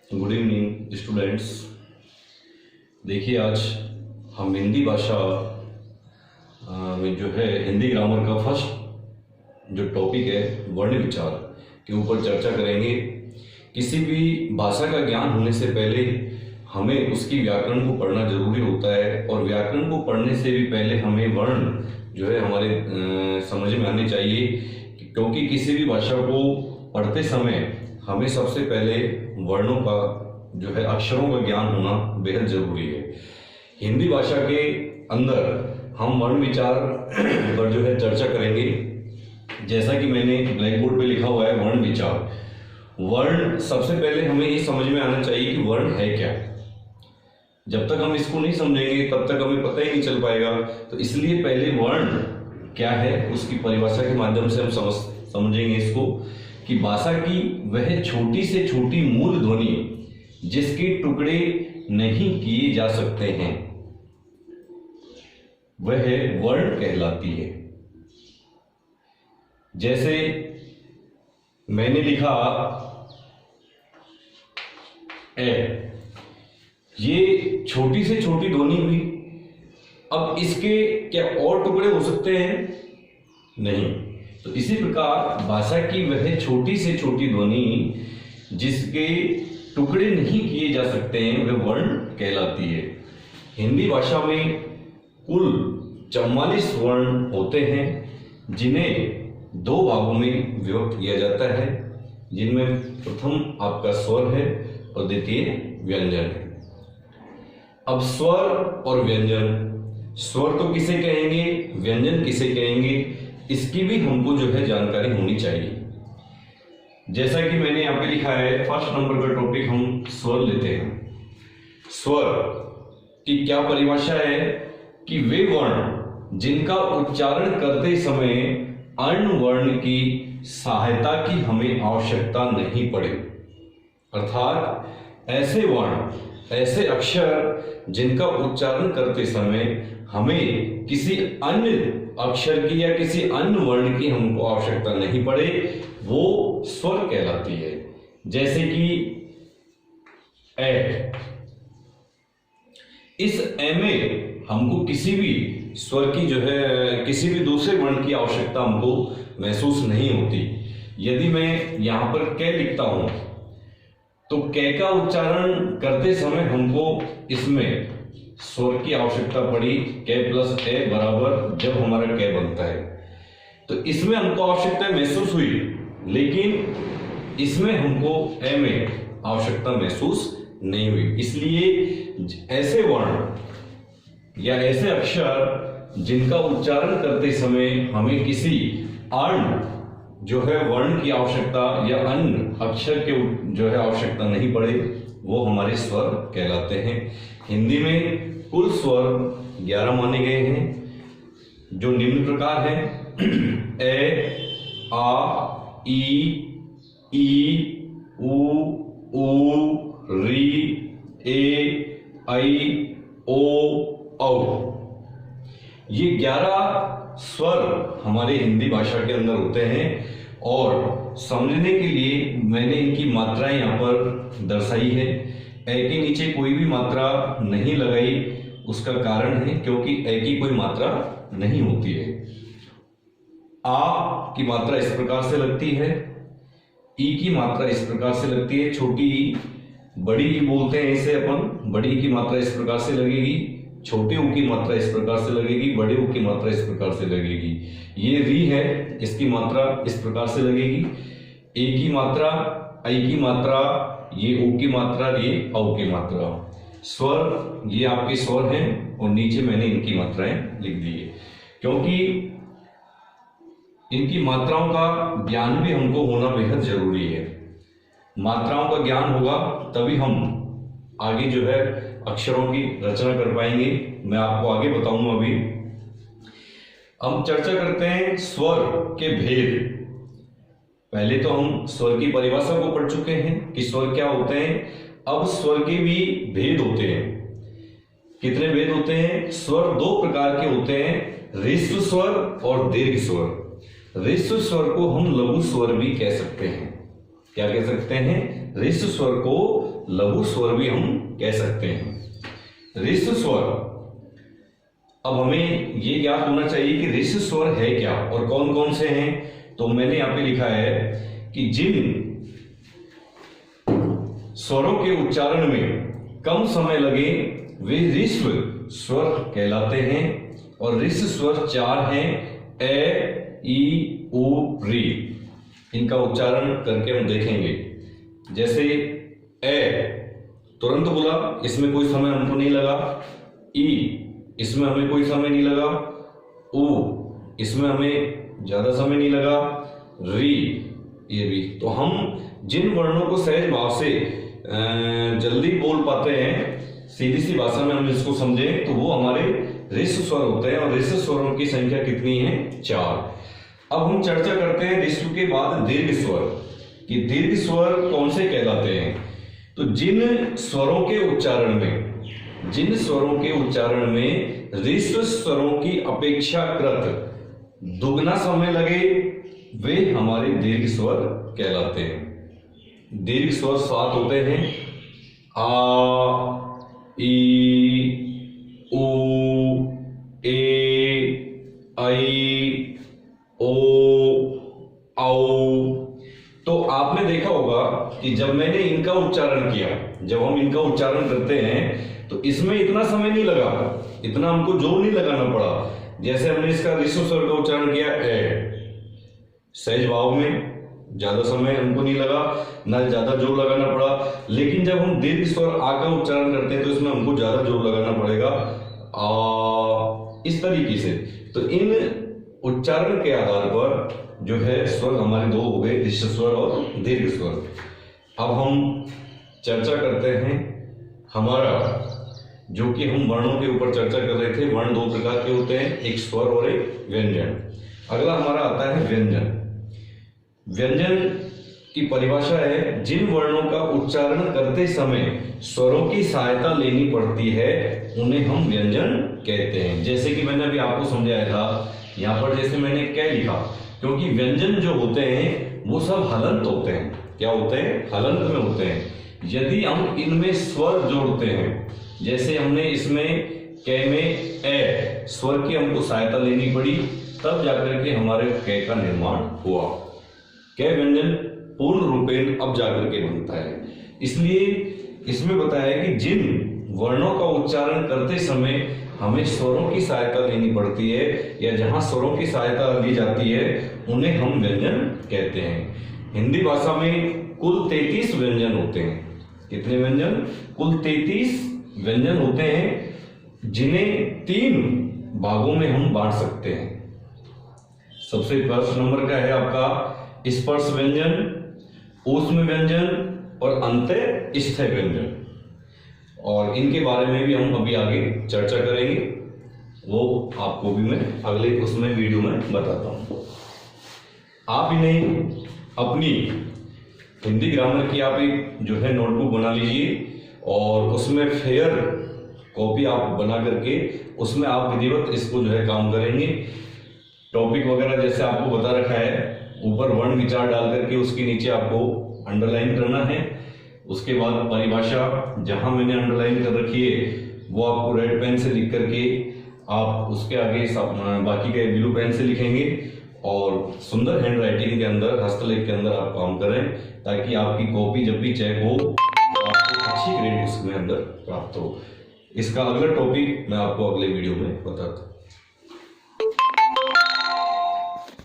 Good evening students. देखिए, आज हम हिंदी भाषा में जो है हिंदी ग्रामर का फर्स्ट जो टॉपिक है वर्ण विचार के ऊपर चर्चा करेंगे। किसी भी भाषा का ज्ञान होने से पहले हमें उसकी व्याकरण को पढ़ना जरूरी होता है, और व्याकरण को पढ़ने से भी पहले हमें वर्ण जो है हमारे समझ में आने चाहिए, क्योंकि किसी भी भाषा को पढ़ते समय हमें सबसे पहले वर्णों का जो है अक्षरों का ज्ञान होना बेहद जरूरी है। हिंदी भाषा के अंदर हम वर्ण विचार पर जो है चर्चा करेंगे। जैसा कि मैंने ब्लैक बोर्ड पे लिखा हुआ है वर्ण विचार। वर्ण सबसे पहले हमें ये समझ में आना चाहिए कि वर्ण है क्या। जब तक हम इसको नहीं समझेंगे तब तक हमें पता ही नहीं चल पाएगा। तो इसलिए पहले वर्ण क्या है उसकी परिभाषा के माध्यम से हम समझेंगे इसको, कि भाषा की वह छोटी से छोटी मूल ध्वनि जिसके टुकड़े नहीं किए जा सकते हैं वह वर्ण कहलाती है। जैसे मैंने लिखा ए, ये छोटी से छोटी ध्वनि हुई। अब इसके क्या और टुकड़े हो सकते हैं? नहीं। तो इसी प्रकार भाषा की वह छोटी से छोटी ध्वनि जिसके टुकड़े नहीं किए जा सकते हैं वह वर्ण कहलाती है। हिंदी भाषा में कुल 44 वर्ण होते हैं, जिन्हें दो भागों में विभक्त किया जाता है, जिनमें प्रथम आपका स्वर है और द्वितीय व्यंजन है। अब स्वर और व्यंजन, स्वर तो किसे कहेंगे, व्यंजन किसे कहेंगे, इसकी भी हमको जो है जानकारी होनी चाहिए। जैसा कि मैंने यहाँ पे लिखा है, फर्स्ट नंबर का टॉपिक हम स्वर लेते हैं। स्वर की क्या परिभाषा है कि वे वर्ण जिनका उच्चारण करते समय अन्य वर्ण की सहायता की हमें आवश्यकता नहीं पड़े, अर्थात ऐसे वर्ण, ऐसे अक्षर जिनका उच्चारण करते समय हमें किसी अन्य अक्षर की या किसी अन्य वर्ण की हमको आवश्यकता नहीं पड़े, वो स्वर कहलाती है। जैसे कि ए, इस ए में हमको किसी भी स्वर की जो है किसी भी दूसरे वर्ण की आवश्यकता हमको महसूस नहीं होती। यदि मैं यहां पर कै लिखता हूं तो कै का उच्चारण करते समय हमको इसमें स्वर की आवश्यकता पड़ी। कै प्लस ए बराबर जब हमारा कै बनता है, तो इसमें हमको आवश्यकता महसूस हुई, लेकिन इसमें हमको ए में आवश्यकता महसूस नहीं हुई। इसलिए ऐसे वर्ण या ऐसे अक्षर जिनका उच्चारण करते समय हमें किसी अन्य जो है वर्ण की आवश्यकता या अन्य अक्षर के जो है आवश्यकता नहीं पड़े, वो हमारे स्वर कहलाते हैं। हिंदी में कुल स्वर 11 माने गए हैं, जो निम्न प्रकार है: ए, आ, ई, उ, री, ए, ऐ, ओ, औ। ये 11 स्वर हमारे हिंदी भाषा के अंदर होते हैं, और समझने के लिए मैंने इनकी मात्राएं यहाँ पर दर्शाई है। ए के नीचे कोई भी मात्रा नहीं लगाई, उसका कारण है क्योंकि ए की कोई मात्रा नहीं होती है। आ की मात्रा इस प्रकार से लगती है, ई की मात्रा इस प्रकार से लगती है, छोटी ई, बड़ी ई बोलते हैं इसे अपन। बड़ी ई की मात्रा इस प्रकार से लगेगी, छोटे ऊ की मात्रा इस प्रकार से लगेगी, बड़े ऊ की मात्रा इस प्रकार से लगेगी। ये री है, इसकी मात्रा इस प्रकार से लगेगी। ए की मात्रा, ऐ की मात्रा, ये ओ की मात्रा, ये औ की मात्रा। स्वर ये आपके स्वर हैं, और नीचे मैंने इनकी मात्राएं लिख दी है, क्योंकि इनकी मात्राओं का ज्ञान भी हमको होना बेहद जरूरी है। मात्राओं का ज्ञान होगा तभी हम आगे जो है अक्षरों की रचना कर पाएंगे। मैं आपको आगे बताऊंगा। अभी हम चर्चा करते हैं स्वर के भेद। पहले तो हम स्वर की परिभाषा को पढ़ चुके हैं कि स्वर क्या होते हैं। अब स्वर के भी भेद होते हैं। कितने भेद होते हैं? स्वर दो प्रकार के होते हैं, ह्रस्व स्वर और दीर्घ स्वर। ह्रस्व स्वर को हम लघु स्वर भी कह सकते हैं। क्या कह सकते हैं? ह्रस्व स्वर को लघु स्वर भी हम कह सकते हैं। ऋष्य स्वर, अब हमें ये ज्ञात होना चाहिए कि ऋष्य स्वर है क्या और कौन कौन से हैं। तो मैंने यहां पे लिखा है कि जिन स्वरों के उच्चारण में कम समय लगे वे ऋष्य स्वर कहलाते हैं। और ऋष्य स्वर 4 हैं, ए, ई, उ, री। इनका उच्चारण करके हम देखेंगे। जैसे ए तुरंत बोला, इसमें कोई समय हमको नहीं लगा। ई, इसमें हमें कोई समय नहीं लगा। उ, इसमें हमें ज्यादा समय नहीं लगा। री, ये भी। तो हम जिन वर्णों को सहज भाव से जल्दी बोल पाते हैं, सीधी सी भाषा में हम इसको समझें, तो वो हमारे ऋष्य स्वर होते हैं। और ऋष्य स्वरों की संख्या कितनी है? 4। अब हम चर्चा करते हैं ऋष्य के बाद दीर्घ स्वर कि दीर्घ स्वर कौन से कहलाते हैं। तो जिन स्वरों के उच्चारण में ऋष्य स्वरों की अपेक्षाकृत दुगना समय लगे वे हमारे दीर्घ स्वर कहलाते हैं। दीर्घ स्वर 7 होते हैं, आ, ई, उ, ए, आई, ओ, औ। तो आपने देखा होगा कि जब मैंने इनका उच्चारण किया, जब हम इनका उच्चारण करते हैं तो इसमें इतना समय नहीं लगा, इतना हमको जोर नहीं लगाना पड़ा। जैसे हमने इसका ऋष्य स्वर का उच्चारण किया ए, सहज भाव में ज्यादा समय हमको नहीं लगा, ना ज्यादा जोर लगाना पड़ा। लेकिन जब हम दीर्घ स्वर आ का उच्चारण करते हैं तो इसमें हमको ज्यादा जोर लगाना पड़ेगा, आ, इस तरीके से। तो इन उच्चारण के आधार पर जो है स्वर हमारे 2 हो गए, ऋष्य स्वर और दीर्घ स्वर। अब हम चर्चा करते हैं हमारा, जो कि हम वर्णों के ऊपर चर्चा कर रहे थे। वर्ण 2 प्रकार के होते हैं, एक स्वर और एक व्यंजन। अगला हमारा आता है व्यंजन। व्यंजन की परिभाषा है जिन वर्णों का उच्चारण करते समय स्वरों की सहायता लेनी पड़ती है उन्हें हम व्यंजन कहते हैं। जैसे कि मैंने अभी आपको समझाया था, यहाँ पर जैसे मैंने क्या लिखा, क्योंकि व्यंजन जो होते हैं वो सब हलंत होते हैं। क्या होते हैं? हलंत में होते हैं। यदि हम इनमें स्वर जोड़ते हैं, जैसे हमने इसमें कै में ए स्वर की हमको सहायता लेनी पड़ी, तब जाकर के हमारे कै का निर्माण हुआ। कै व्यंजन पूर्ण रूपेण अब जाकर के बनता है। इसलिए इसमें बताया कि जिन वर्णों का उच्चारण करते समय हमें स्वरों की सहायता लेनी पड़ती है या जहां स्वरों की सहायता ली जाती है उन्हें हम व्यंजन कहते हैं। हिंदी भाषा में कुल 33 व्यंजन होते हैं। कितने व्यंजन? कुल 33 व्यंजन होते हैं, जिन्हें 3 भागों में हम बांट सकते हैं। सबसे फर्स्ट नंबर का है आपका स्पर्श व्यंजन, ऊष्म व्यंजन और अंत्यस्थ व्यंजन। और इनके बारे में भी हम अभी आगे चर्चा करेंगे, वो आपको भी मैं अगले उसमें वीडियो में बताता हूँ। आप इन्हें अपनी हिंदी ग्रामर की आप एक जो है नोटबुक बना लीजिए और उसमें फेयर कॉपी आप बना करके उसमें आप विधिवत इसको जो है काम करेंगे। टॉपिक वगैरह जैसे आपको बता रखा है, ऊपर वर्ण विचार डाल करके उसके नीचे आपको अंडरलाइन करना है। उसके बाद परिभाषा जहां मैंने अंडरलाइन कर रखी है वो आपको रेड पेन से लिख करके आप उसके आगे बाकी के ब्लू पेन से लिखेंगे और सुंदर हैंड राइटिंग के अंदर, हस्तलेख के अंदर आप काम करें, ताकि आपकी कॉपी जब भी चेक हो आपको अच्छी ग्रेड उसमें अंदर प्राप्त हो। इसका अगला टॉपिक मैं आपको अगले वीडियो में बताता हूँ।